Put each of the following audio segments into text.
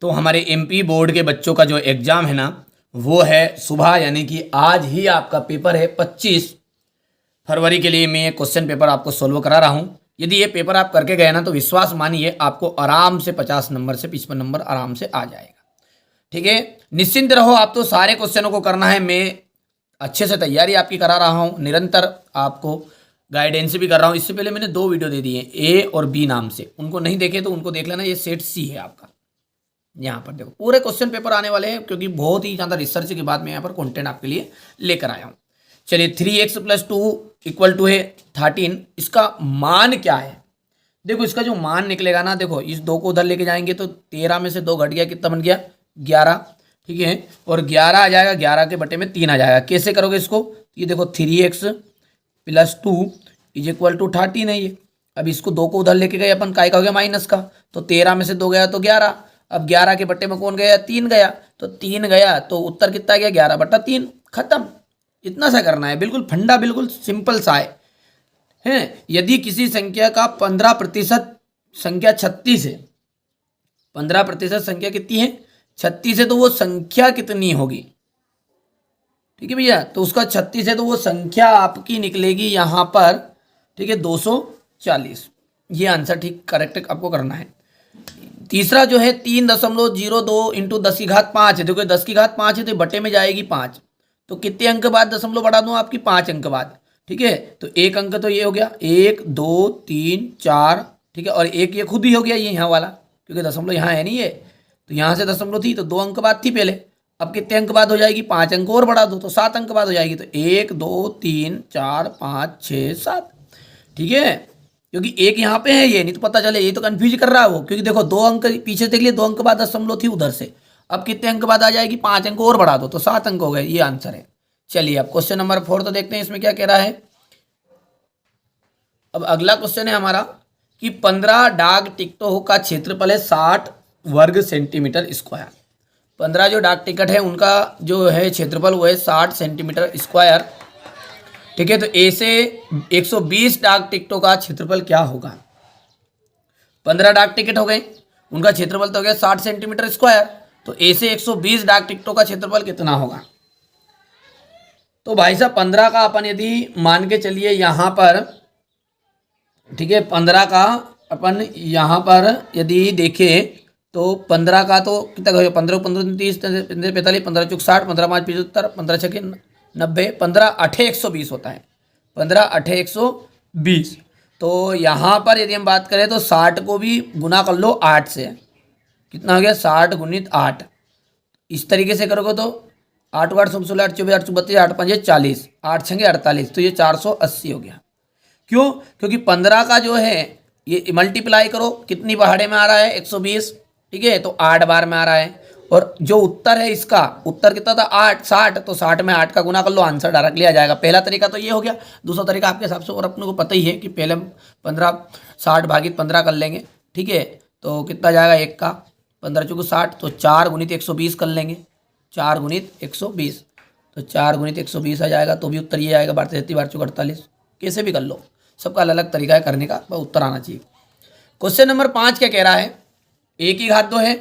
तो हमारे MP board के बच्चों का जो एग्ज़ाम है ना वो है सुबह, यानी कि आज ही आपका पेपर है 25 फरवरी के लिए मैं क्वेश्चन पेपर आपको सोल्व करा रहा हूँ। यदि ये पेपर आप करके गए ना तो विश्वास मानिए आपको आराम से 50 नंबर से 55 नंबर आराम से आ जाएगा। ठीक है, निश्चिंत रहो, आप तो सारे क्वेश्चनों को करना है। मैं अच्छे से तैयारी आपकी करा रहा हूँ, निरंतर आपको गाइडेंस भी कर रहा हूँ। इससे पहले मैंने 2 वीडियो दे दिए ए और बी नाम से, उनको नहीं देखे तो उनको देख लेना। ये सेट सी है आपका, यहाँ पर देखो पूरे क्वेश्चन पेपर आने वाले हैं, क्योंकि बहुत ही ज़्यादा रिसर्च के बाद मैं यहाँ पर कंटेंट आपके लिए लेकर आया हूँ। चलिए 3x + 2 = है 13, इसका मान क्या है? देखो इसका जो मान निकलेगा ना, देखो इस 2 को उधर लेके जाएंगे तो 13 में से 2 घट गया, कितना बन गया 11। ठीक है, और 11 आ जाएगा, 11 के बटे में 3 आ जाएगा। कैसे करोगे इसको? ये देखो 3x + 2 = 13 है ये। अब इसको 2 को उधर लेके गए अपन, काय का हो गया माइनस का, तो 13 में से 2 गया तो 11। अब 11 के बट्टे में कौन गया? 3 गया, तो 3 गया तो उत्तर कितना गया? 11/3। खत्म, इतना सा करना है, बिल्कुल फंडा, बिल्कुल सिंपल सा है। यदि किसी संख्या का 15% संख्या 36 है, 15% संख्या कितनी है? 36 है, तो वो संख्या कितनी होगी? ठीक है भैया, तो उसका 36 है तो वो संख्या आपकी निकलेगी यहाँ पर, ठीक है 240। ये आंसर ठीक करेक्ट आपको करना है। तीसरा जो है 3.02 × 10⁵ है। देखो 10⁵ है तो बटे में जाएगी 5, तो कितने अंक बाद दशमलव बढ़ा दूँ आपकी? 5 अंक बाद। ठीक है, तो 1 अंक तो ये हो गया, 1 2 3 4। ठीक है, और 1 ये खुद ही हो गया, ये यहाँ वाला, क्योंकि दशमलव यहाँ है नहीं, ये तो यहाँ से दशमलव थी तो 2 अंक बाद थी पहले। अब कितने अंक बाद हो जाएगी? 5 अंक और बढ़ा दो तो 7 अंक बाद हो जाएगी। तो 1 2 3 4 5 6 7। ठीक है, क्योंकि 1 यहाँ पे है, ये नहीं तो पता चले, ये तो कंफ्यूज कर रहा है वो, क्योंकि देखो 2 अंक पीछे देख लिए, 2 अंक बाद दशमलव थी उधर से। अब कितने अंक बाद आ जाएगी? 5 अंक और बढ़ा दो तो 7 अंक हो गए। ये आंसर है। चलिए अब क्वेश्चन नंबर 4 तो देखते हैं इसमें क्या कह रहा है। अब अगला क्वेश्चन है हमारा कि 15 डाक टिकटों का क्षेत्रफल है 60 वर्ग सेंटीमीटर स्क्वायर। 15 जो डाक टिकट है उनका जो है क्षेत्रफल वो है 60 सेंटीमीटर स्क्वायर। ठीक है, तो ए से 120 डाक टिकटों का क्षेत्रफल क्या होगा? 15 डाक टिकट हो गए, उनका क्षेत्रफल तो हो गया 60 सेंटीमीटर स्क्वायर, तो ए से 120 डाक टिकटों का क्षेत्रफल कितना होगा? तो भाई साहब 15 का अपन यदि मान के चलिए यहाँ पर, ठीक है 15 का अपन यहाँ पर यदि देखें तो 15 का तो कितना हो गया? 15 15 30 45 15 चौक 60 15 5 75 15 6 90 15 8 120 होता है। 15 8 120। तो यहाँ पर यदि हम बात करें तो 60 को भी गुना कर लो 8 से, कितना हो गया? 60 × 8। इस तरीके से करोगे तो 8 8 16 8 24 8 32 8 5 40 8 6 48, तो ये 480 हो गया। क्यों? क्योंकि 15 का जो है ये मल्टीप्लाई करो, कितनी पहाड़े में आ रहा है? 120। ठीक है, तो 8 बार में आ रहा है। और जो उत्तर है इसका, उत्तर कितना था? 8 60, तो 60 में 8 का गुना कर लो, आंसर डायरेक्टली आ जाएगा। पहला तरीका तो ये हो गया। दूसरा तरीका आपके हिसाब से, और अपने को पता ही है कि पहले 15 60 भागित 15 कर लेंगे। ठीक है, तो कितना जाएगा? 1 का 15 चौको 60, तो 4 × 120 कर लेंगे, 4 × 120, तो 4 × 120 आ जाएगा, तो भी उत्तर ये आएगा 12 33 12 चौक 48। कैसे भी कर लो, सबका अलग अलग तरीका है करने का, वह उत्तर आना चाहिए। क्वेश्चन नंबर 5 क्या कह रहा है? a की घात 2 है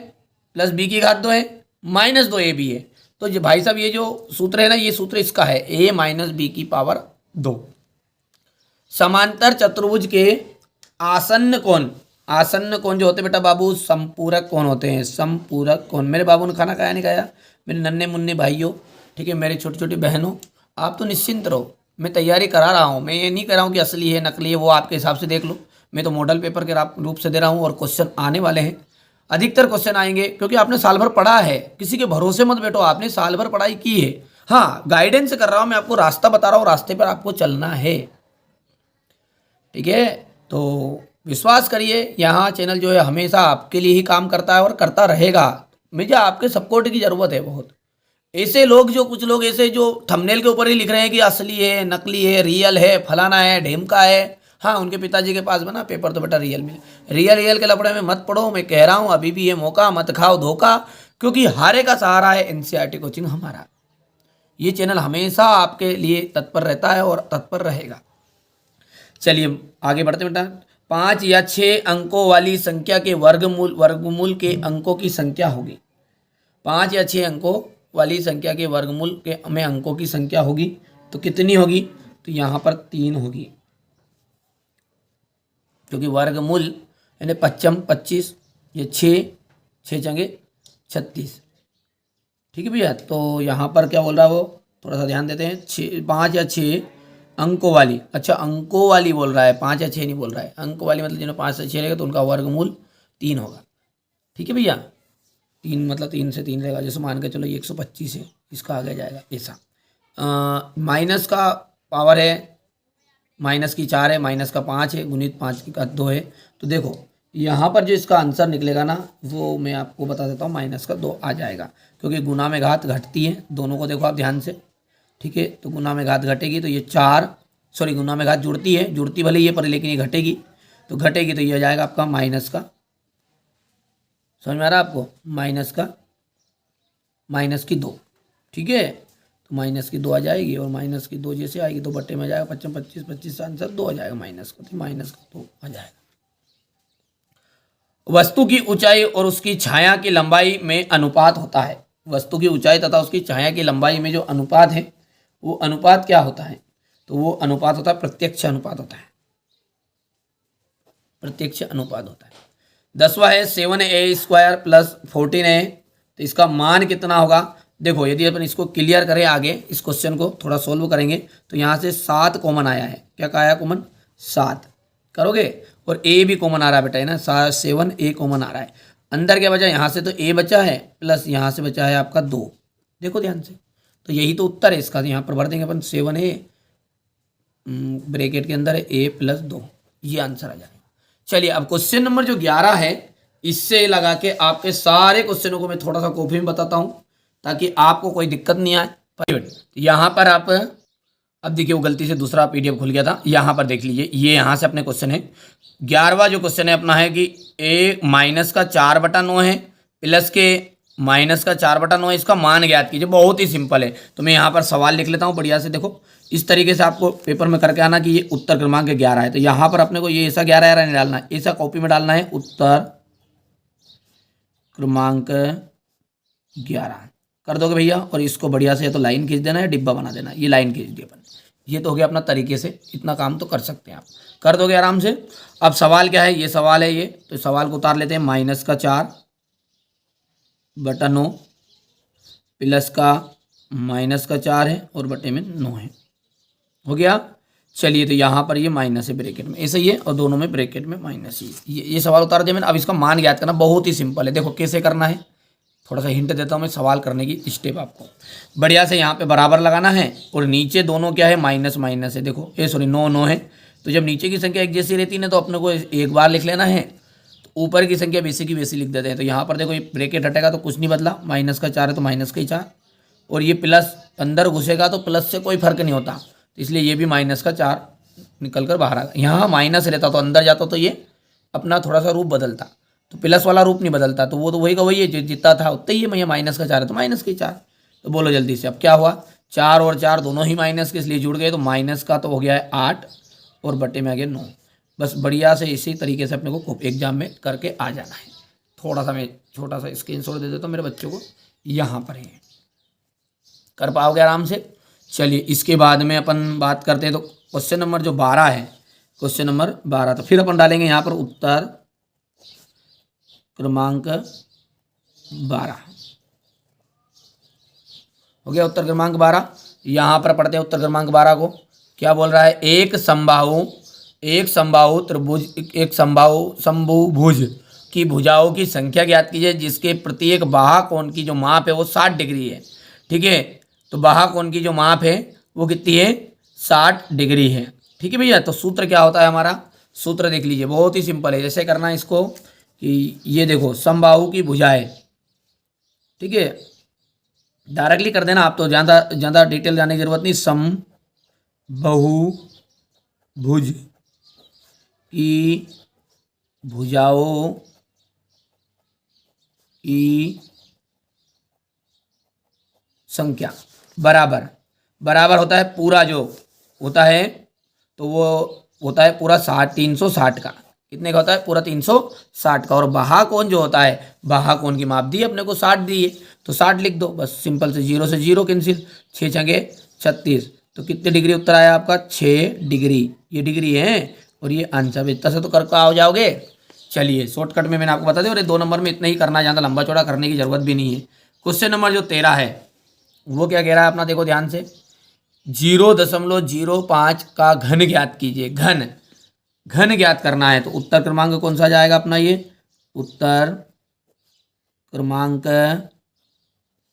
प्लस b की घात 2 है माइनस 2 ab है। तो ये भाई साहब ये जो सूत्र है ना, ये सूत्र इसका है a - b की पावर 2। समांतर चतुर्भुज के आसन्न कोण, आसन्न कोण जो होते हैं बेटा बाबू, संपूरक कोण होते हैं। संपूरक कोण। मेरे बाबू ने खाना खाया नहीं खाया? मेरे नन्हे मुन्ने भाइयों, ठीक है मेरे छोटी छोटी बहनों, आप तो निश्चिंत रहो, मैं तैयारी करा रहा हूँ। मैं ये नहीं कर रहा हूँ कि असली है नकली है, वो आपके हिसाब से देख लो। मैं तो मॉडल पेपर के रूप से दे रहा हूँ, और क्वेश्चन आने वाले हैं, अधिकतर क्वेश्चन आएंगे, क्योंकि आपने साल भर पढ़ा है। किसी के भरोसे मत बैठो, आपने साल भर पढ़ाई की है। हाँ, गाइडेंस कर रहा हूँ मैं, आपको रास्ता बता रहा हूँ, रास्ते पर आपको चलना है। ठीक है, तो विश्वास करिए, यहाँ चैनल जो है हमेशा आपके लिए ही काम करता है और करता रहेगा। मुझे आपके सपोर्ट की ज़रूरत है बहुत। ऐसे लोग जो, कुछ लोग ऐसे जो थंबनेल के ऊपर ही लिख रहे हैं कि असली है, नकली है, रियल है, फलाना है, ढेमका है। हाँ, उनके पिताजी के पास बना पेपर तो बेटा रियल मिले। रियल के लफड़े में मत पढ़ो, मैं कह रहा हूँ, अभी भी ये मौका, मत खाओ धोखा, क्योंकि हारे का सहारा है एनसीईआरटी कोचिंग हमारा। ये चैनल हमेशा आपके लिए तत्पर रहता है और तत्पर रहेगा। चलिए आगे बढ़ते बेटा। 5 या 6 अंकों वाली संख्या के वर्गमूल के अंकों की संख्या होगी। 5 या 6 अंकों वाली संख्या के वर्गमूल के में अंकों की संख्या होगी तो कितनी होगी? तो यहाँ पर 3 होगी, क्योंकि वर्गमूल यानी 25, ये 6 चंगे 36। ठीक है भैया, तो यहाँ पर क्या बोल रहा है वो, थोड़ा सा ध्यान देते हैं। 5 या 6 अंकों वाली, अच्छा अंकों वाली बोल रहा है, 5 या 6 नहीं बोल रहा है। अंकों वाली मतलब जिन्होंने 5 से 6 लेगा तो उनका वर्गमूल 3 होगा। ठीक है भैया, 3 मतलब 3 से 3 लेगा, जैसे मान के चलो ये 125 है, इसका आगे जाएगा ऐसा। माइनस का पावर है, माइनस की 4 है, माइनस का 5 है, गुणित 5 का 2 है। तो देखो यहाँ पर जो इसका आंसर निकलेगा ना, वो मैं आपको बता देता हूँ, माइनस का 2 आ जाएगा, क्योंकि गुना में घात घटती है। दोनों को देखो आप ध्यान से, ठीक है। तो गुना में घात घटेगी तो ये 4, सॉरी गुना में घात जुड़ती है, जुड़ती भले ये पर, लेकिन ये घटेगी, तो घटेगी तो ये आ जाएगा आपका माइनस का, समझ में आ रहा है आपको, माइनस की 2। ठीक है, तो माइनस की 2 आ जाएगी, और माइनस की 2 जैसे आएगी तो बट्टे में आ जाएगा 25, 25 का आंसर 2 आ जाएगा माइनस का, तो माइनस का 2 आ जाएगा। वस्तु की ऊंचाई और उसकी छाया की लंबाई में अनुपात होता है। वस्तु की ऊंचाई तथा उसकी छाया की लंबाई में जो अनुपात है, वो अनुपात क्या होता है? तो वो अनुपात होता है प्रत्यक्ष अनुपात होता है, प्रत्यक्ष अनुपात होता है। 10वां है 7a² प्लस 14a, तो इसका मान कितना होगा? देखो यदि अपन इसको क्लियर करें, आगे इस क्वेश्चन को थोड़ा सोल्व करेंगे, तो यहाँ से 7 कॉमन आया है। क्या कहा आया कॉमन? 7 करोगे, और ए भी कॉमन आ रहा है बेटा, है ना, 7a कॉमन आ रहा है। अंदर क्या बचा? यहाँ से तो a बचा है, प्लस यहाँ से बचा है आपका 2। देखो ध्यान से, तो यही तो उत्तर है इसका। यहाँ पर भर देंगे अपन 7a, ब्रैकेट के अंदर है a प्लस 2, ये आंसर आ जाएगा। चलिए अब क्वेश्चन नंबर जो 11 है, इससे लगा के आपके सारे क्वेश्चनों को मैं थोड़ा सा कॉपी में बताता हूँ, ताकि आपको कोई दिक्कत नहीं आए। यहाँ पर आप, अब देखिए वो गलती से दूसरा PDF खुल गया था, यहाँ पर देख लीजिए, ये यहाँ से अपने क्वेश्चन है। 11वां जो क्वेश्चन है अपना है कि a माइनस का 4/9 है, प्लस के माइनस का 4/9 है, इसका मान ज्ञात कीजिए। बहुत ही सिंपल है, तो मैं यहाँ पर सवाल लिख लेता हूँ बढ़िया से। देखो इस तरीके से आपको पेपर में करके आना कि ये उत्तर क्रमांक 11 है, तो यहाँ पर अपने को ये ऐसा 11 नहीं डालना है, ऐसा कॉपी में डालना है उत्तर क्रमांक 11 कर दोगे भैया। और इसको बढ़िया से या तो लाइन खींच देना है, डिब्बा बना देना, ये लाइन खींच दी अपन। ये तो हो गया अपना तरीके से, इतना काम तो कर सकते हैं आप, कर दोगे आराम से। अब सवाल क्या है? ये सवाल है ये, तो सवाल को उतार लेते हैं। माइनस का 4/9 प्लस का माइनस का 4 है, और बटे में 9 है, हो गया। चलिए तो यहाँ पर ये माइनस है ब्रैकेट में, ऐसा ही है, और दोनों में ब्रैकेट में माइनस ही। ये सवाल उतार दिया मैंने। अब इसका मान ज्ञात करना बहुत ही सिंपल है। देखो कैसे करना है, थोड़ा सा हिंट देता हूँ मैं सवाल करने की स्टेप आपको। बढ़िया से यहाँ पे बराबर लगाना है, और नीचे दोनों क्या है? माइनस माइनस है। देखो ये सॉरी 9 है, तो जब नीचे की संख्या एक जैसी रहती है ना, तो अपने को एक बार लिख लेना है, तो ऊपर की संख्या वैसी की वैसी लिख देते हैं। तो यहाँ पर देखो ये ब्रैकेट हटेगा तो कुछ नहीं बदला, माइनस का 4 है तो माइनस का ही 4, और ये प्लस अंदर घुसेगा तो प्लस से कोई फर्क नहीं होता, तो इसलिए ये भी माइनस का 4 निकल कर बाहर आ गया। यहाँ माइनस रहता तो अंदर जाता तो ये अपना थोड़ा सा रूप बदलता, तो प्लस वाला रूप नहीं बदलता, तो वो तो वही का वही है, जो जितना था उतना ही है। मैं माइनस का 4 है तो माइनस का 4, तो बोलो जल्दी से अब क्या हुआ? 4 और 4 दोनों ही माइनस के, इसलिए जुड़ गए, तो माइनस का तो हो गया है 8, और बटे में आ गया 9। बस बढ़िया से इसी तरीके से अपने को एग्जाम में करके आ जाना है। थोड़ा सा मैं छोटा सा स्क्रीनशॉट दे देता हूँ मेरे बच्चों को, यहाँ पर ही कर पाओगे आराम से। चलिए इसके बाद में अपन बात करते हैं, तो क्वेश्चन नंबर जो 12 है, क्वेश्चन नंबर 12, तो फिर अपन डालेंगे यहाँ पर उत्तर क्रमांक 12, हो गया उत्तर क्रमांक 12। यहाँ पर पढ़ते हैं उत्तर क्रमांक 12 को, क्या बोल रहा है? एक समबाहु त्रिभुज, एक समभुज की भुजाओं की संख्या ज्ञात कीजिए, जिसके प्रत्येक बाहा कोण की जो माप है वो 60 डिग्री है। ठीक है, तो बाहा कोण की जो माप है वो कितनी है? 60 डिग्री है। ठीक है भैया, तो सूत्र क्या होता है हमारा? सूत्र देख लीजिए, बहुत ही सिंपल है। जैसे करना है इसको कि ये देखो समबाहु की भुजाएं, ठीक है, डायरेक्टली कर देना आप, तो ज़्यादा डिटेल जाने की जरूरत नहीं। समबाहुभुज की भुजाओं की संख्या बराबर होता है पूरा जो होता है, तो वो होता है पूरा 360 का। कितने का होता है, पूरा 360 का। और बाहा कोण जो होता है, बाहा कोण की माप दी अपने को 60 दी है, तो 60 लिख दो बस, सिंपल से जीरो कैंसिल, 6 छंगे 36, तो कितने डिग्री उत्तर आया आपका, 6 डिग्री। ये डिग्री है और ये आंसर, इतना से तो कर का हो जाओगे। चलिए शॉर्टकट में मैंने आपको बता दिया, और ये 2 नंबर में इतना ही करना है, ज़्यादा लंबा चौड़ा करने की जरूरत भी नहीं है। क्वेश्चन नंबर जो 13 है वो क्या कह रहा है अपना, देखो ध्यान से, 0.05 का घन ज्ञात कीजिए। घन ज्ञात करना है, तो उत्तर क्रमांक कौन सा जाएगा अपना, ये उत्तर क्रमांक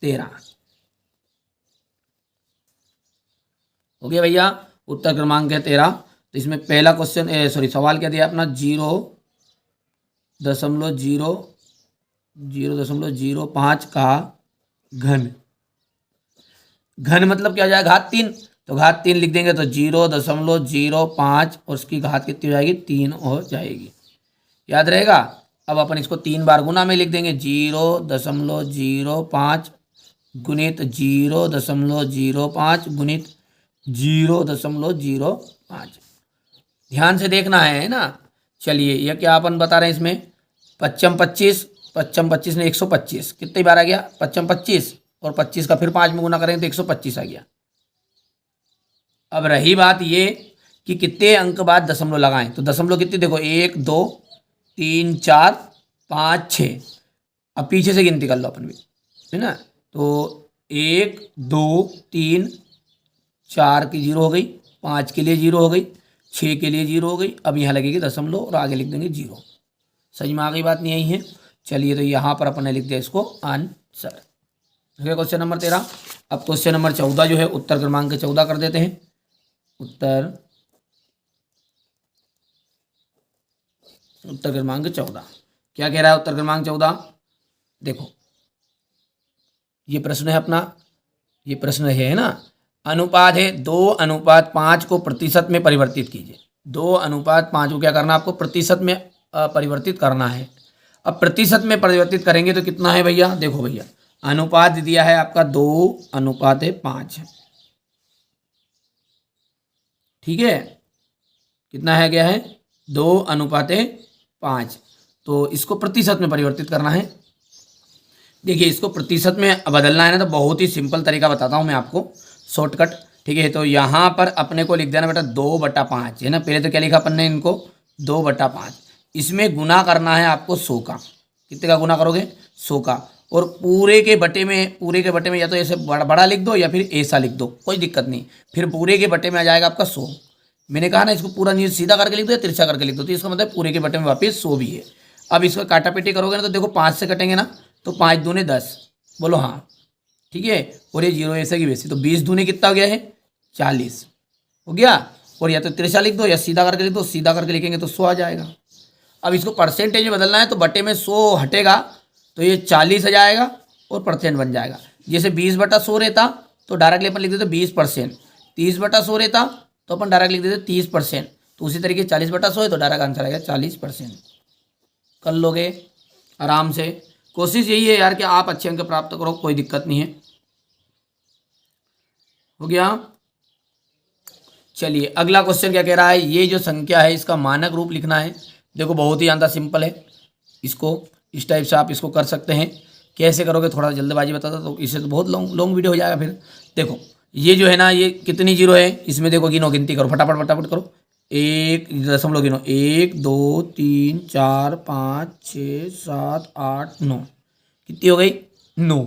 13 हो गया भैया। उत्तर क्रमांक है 13। तो इसमें पहला क्वेश्चन सवाल क्या दिया अपना, 0.05 का घन मतलब क्या हो जाएगा, घात 3, तो घात 3 लिख देंगे, तो 0.05 और उसकी घात कितनी हो जाएगी, 3 हो जाएगी, याद रहेगा। अब अपन इसको 3 बार गुना में लिख देंगे, 0.05 गुणित 0.05 गुणित 0.05। ध्यान से देखना है ना। चलिए ये क्या अपन बता रहे हैं इसमें, 25 ने 125, कितनी बार आ गया, 25 और 25 का फिर 5 में गुना करेंगे तो 125 आ गया। अब रही बात ये कि कितने अंक बाद दशमलव लगाएं, तो दशमलव कितनी देखो, 1 2 3 4 5 6। अब पीछे से गिनती कर लो अपन भी, है ना। तो 1 2 3 4 की 0 हो गई, 5 के लिए 0 हो गई, 6 के लिए 0 हो गई। अब यहाँ लगेगी दशमलव और आगे लिख देंगे 0। सही में आ गई बात, नहीं आई है। चलिए तो यहाँ पर अपन ने लिख दिया इसको आंसर। Question number 13। अब क्वेश्चन नंबर 14 जो है उत्तर क्रमांक 14 कर देते हैं। उत्तर क्रमांक 14 क्या कह रहा है, उत्तर क्रमांक 14 देखो, ये प्रश्न है अपना, ये प्रश्न है ना, अनुपात है 2:5 को प्रतिशत में परिवर्तित कीजिए। 2:5 को क्या करना, आपको प्रतिशत में परिवर्तित करना है। अब प्रतिशत में परिवर्तित करेंगे तो कितना है भैया, देखो भैया अनुपात दिया है आपका 2:5, ठीक है, कितना है, क्या है 2:5। तो इसको प्रतिशत में परिवर्तित करना है। देखिए इसको प्रतिशत में बदलना है ना, तो बहुत ही सिंपल तरीका बताता हूँ मैं आपको, शॉर्टकट, ठीक है। तो यहाँ पर अपने को लिख देना बेटा 2/5, है ना। पहले तो क्या लिखा अपन ने इनको, 2/5। इसमें गुना करना है आपको 100 का। कितने का गुना करोगे, 100 का। और पूरे के बटे में या तो ऐसे बड़ा लिख दो या फिर ऐसा लिख दो, कोई दिक्कत नहीं। फिर पूरे के बटे में आ जाएगा आपका 100। मैंने कहा ना इसको पूरा नीचे सीधा करके लिख दो या तिरछा करके लिख दो, तो इसका मतलब पूरे के बटे में वापस 100 भी है। अब इसको काटापीटी करोगे ना, तो देखो 5 से कटेंगे ना, तो 5 दूने 10, बोलो हाँ, ठीक है। और ये 0 ऐसे की वैसे, तो 20 दूने कितना हो गया है, 40 हो गया। और या तो तिरछा लिख दो या सीधा करके लिख दो, सीधा करके लिखेंगे तो 100 आ जाएगा। अब इसको परसेंटेज में बदलना है, तो बटे में 100 हटेगा तो ये 40 आ जाएगा और परसेंट बन जाएगा। जैसे 20/100 रहता तो डायरेक्टली अपन लिख देते 20%, 30/100 रहता तो अपन डायरेक्ट लिख देते 30%। तो उसी तरीके 40/100 है तो डायरेक्ट आंसर आएगा 40%। कर लोगे आराम से। कोशिश यही है यार कि आप अच्छे अंक प्राप्त करो, कोई दिक्कत नहीं है। हो गया। चलिए अगला क्वेश्चन क्या कह रहा है, ये जो संख्या है इसका मानक रूप लिखना है। देखो बहुत ही ज़्यादा सिंपल है, इसको इस टाइप से आप इसको कर सकते हैं। कैसे करोगे थोड़ा जल्दबाजी बताता, तो इससे तो बहुत लॉन्ग वीडियो हो जाएगा। फिर देखो ये जो है ना, ये कितनी 0 है, इसमें देखो गिनती करो, फटाफट करो। 1 दशमलव गिनो, 1 2 3 4 5 6 7 8 9, कितनी हो गई, 9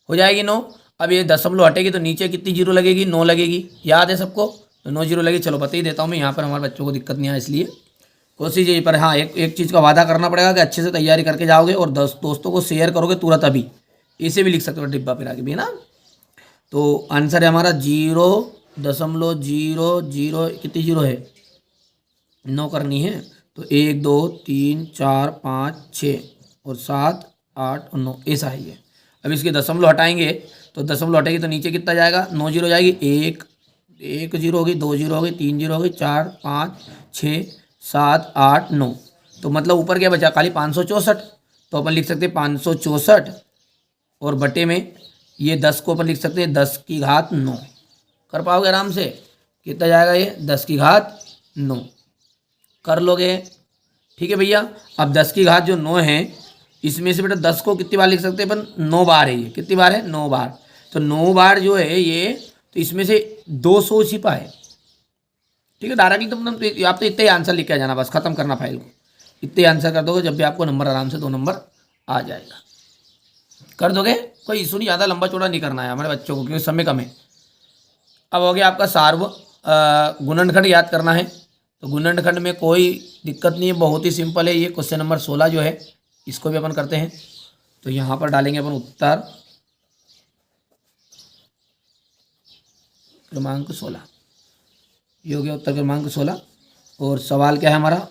हो जाएगी, 9। अब ये दशमलव हटेगी तो नीचे कितनी 0 लगेगी, 9 लगेगी, याद है सबको, तो 9 0 लगेगी। चलो बता ही देता हूँ मैं, यहाँ पर हमारे बच्चों को दिक्कत नहीं आए इसलिए। कोशिश यही पर, हाँ एक चीज़ का वादा करना पड़ेगा कि अच्छे से तैयारी करके जाओगे और दोस्तों को शेयर करोगे तुरंत। अभी इसे भी लिख सकते हो डिब्बा पे आगे भी, है ना। तो आंसर है हमारा 0.00, कितनी 0 है, 9 करनी है। तो 1 2 3 4 5 6 और 7 8 और 9 ऐसा है ये। अब इसके दशमलव हटाएंगे, तो दशमलव हटेगी तो नीचे कितना जाएगा, 9 0 जाएगी, 1 0 हो गई, 2 0 हो गई, 3 0 हो गई, 4 5 6 7 8 9। तो मतलब ऊपर क्या बचा, खाली 564। तो अपन लिख सकते हैं 564 और बटे में ये 10 को अपन लिख सकते हैं 10 की घात 9। कर पाओगे आराम से, कितना जाएगा ये 10 की घात 9, कर लोगे। ठीक है भैया। अब 10 की घात जो 9 है, इसमें से बेटा 10 को कितनी बार लिख सकते हैं अपन, 9 बार है ये, कितनी बार है, 9 बार। तो 9 बार जो है ये, तो इसमें से 200 छिपा है। ठीक है, डायरेक्टली तुम आप तो इतने ही आंसर लिख के जाना, बस खत्म करना फाइल को, इतने आंसर कर दोगे, जब भी आपको नंबर आराम से 2 नंबर आ जाएगा। कर दोगे, कोई इशू नहीं, ज़्यादा लंबा चौड़ा नहीं करना है हमारे बच्चों को, क्योंकि समय कम है। अब हो गया आपका सार्व गुणनखंड याद करना है। तो गुणनखंड में कोई दिक्कत नहीं है, बहुत ही सिंपल है ये। क्वेश्चन नंबर 16 जो है, इसको भी अपन करते हैं। तो यहाँ पर डालेंगे अपन उत्तर क्रमांक 16, ये हो गया उत्तर क्रमांक 16। और सवाल क्या है हमारा,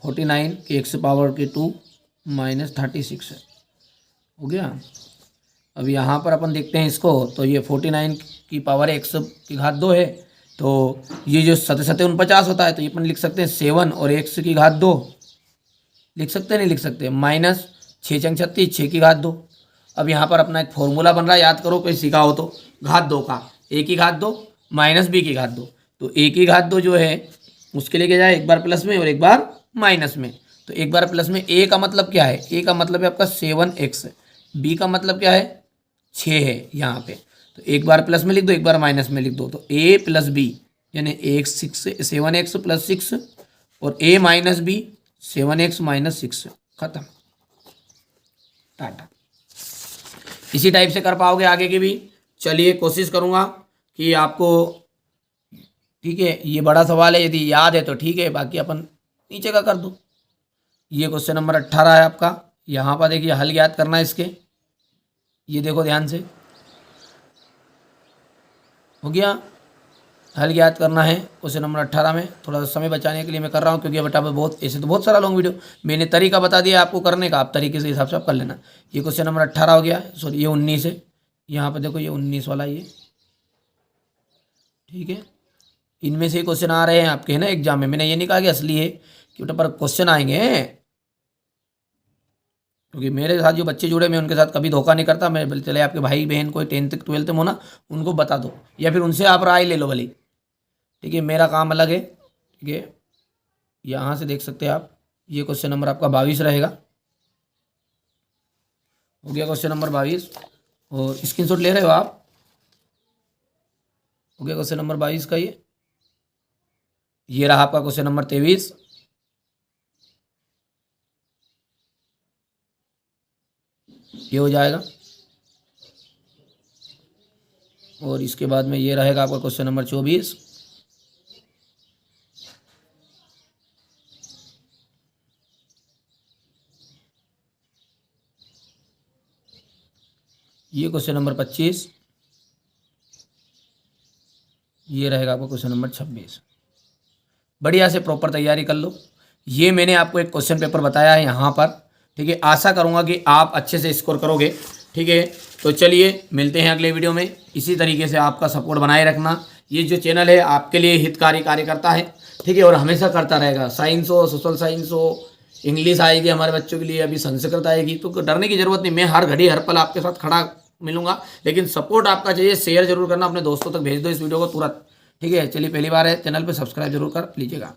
49 के x पावर के 2 माइनस 36 है, हो गया। अब यहाँ पर अपन देखते हैं इसको, तो ये 49 की पावर x की घात 2 है, तो ये जो 7 49 होता है, तो ये अपन लिख सकते हैं 7 और x की घात 2, लिख सकते हैं, नहीं लिख सकते, माइनस 6 छंग 36, 6 की घात 2। अब यहाँ पर अपना एक फॉर्मूला बन रहा है, याद करो, कोई सीखा हो तो, घात 2 का, a की घात 2 माइनस b की घात 2। तो a की घात 2 जो है उसके लेके जाए एक बार प्लस में और एक बार माइनस में। तो एक बार प्लस में, a का मतलब क्या है, a का मतलब है आपका 7x, b का मतलब क्या है 6 है यहाँ पे। तो एक बार प्लस में लिख दो, एक बार माइनस में लिख दो, तो a प्लस बी यानी 7x प्लस 6 और a minus B 7x minus 6, खत्म, टाटा। इसी टाइप से कर पाओगे आगे की भी। चलिए कोशिश करूँगा कि आपको, ठीक है, ये बड़ा सवाल है, यदि याद है तो ठीक है, बाकी अपन नीचे का कर दो। ये क्वेश्चन नंबर 18 है आपका। यहाँ पर देखिए हल याद करना है इसके, ये देखो ध्यान से, हो गया, हल याद करना है क्वेश्चन नंबर 18 में। थोड़ा सा समय बचाने के लिए मैं कर रहा हूँ, क्योंकि बेटा बहुत, ऐसे तो बहुत सारा लॉन्ग वीडियो, मैंने तरीका बता दिया आपको करने का, आप तरीके से हिसाब से आप कर लेना। ये क्वेश्चन नंबर 18 हो गया, सॉरी ये 19 है, यहाँ पर देखो ये 19 वाला ये, ठीक है। इनमें से क्वेश्चन आ रहे हैं आपके, है ना, एग्जाम में। मैंने ये नहीं कहा कि असली है, कि बेटा पर क्वेश्चन आएंगे, क्योंकि मेरे साथ जो बच्चे जुड़े, मैं उनके साथ कभी धोखा नहीं करता। मैं चले आपके भाई बहन कोई 10th 12th में हो ना, उनको बता दो, या फिर उनसे आप राय ले लो भले, ठीक है, मेरा काम अलग है, ठीक है। यहाँ से देख सकते हैं आप, ये क्वेश्चन नंबर आपका 22 रहेगा, हो गया क्वेश्चन नंबर 22। और स्क्रीनशॉट ले रहे हो आप, हो गया क्वेश्चन नंबर 22 का ये रहा आपका क्वेश्चन नंबर 23, ये हो जाएगा। और इसके बाद में ये रहेगा आपका क्वेश्चन नंबर 24, ये क्वेश्चन नंबर 25, ये रहेगा आपका क्वेश्चन नंबर 26। बढ़िया से प्रॉपर तैयारी कर लो। ये मैंने आपको एक क्वेश्चन पेपर बताया है यहाँ पर, ठीक है। आशा करूँगा कि आप अच्छे से स्कोर करोगे, ठीक है। तो चलिए मिलते हैं अगले वीडियो में। इसी तरीके से आपका सपोर्ट बनाए रखना। ये जो चैनल है आपके लिए हितकारी कार्य करता है, ठीक है, और हमेशा करता रहेगा। साइंस हो, सोशल साइंस हो, इंग्लिश आएगी हमारे बच्चों के लिए, अभी संस्कृत आएगी, तो डरने की जरूरत नहीं। मैं हर घड़ी हर पल आपके साथ खड़ा मिलूंगा, लेकिन सपोर्ट आपका चाहिए। शेयर जरूर करना, अपने दोस्तों तक भेज दो इस वीडियो को तुरंत, ठीक है। चलिए पहली बार है चैनल पे, सब्सक्राइब जरूर कर लीजिएगा।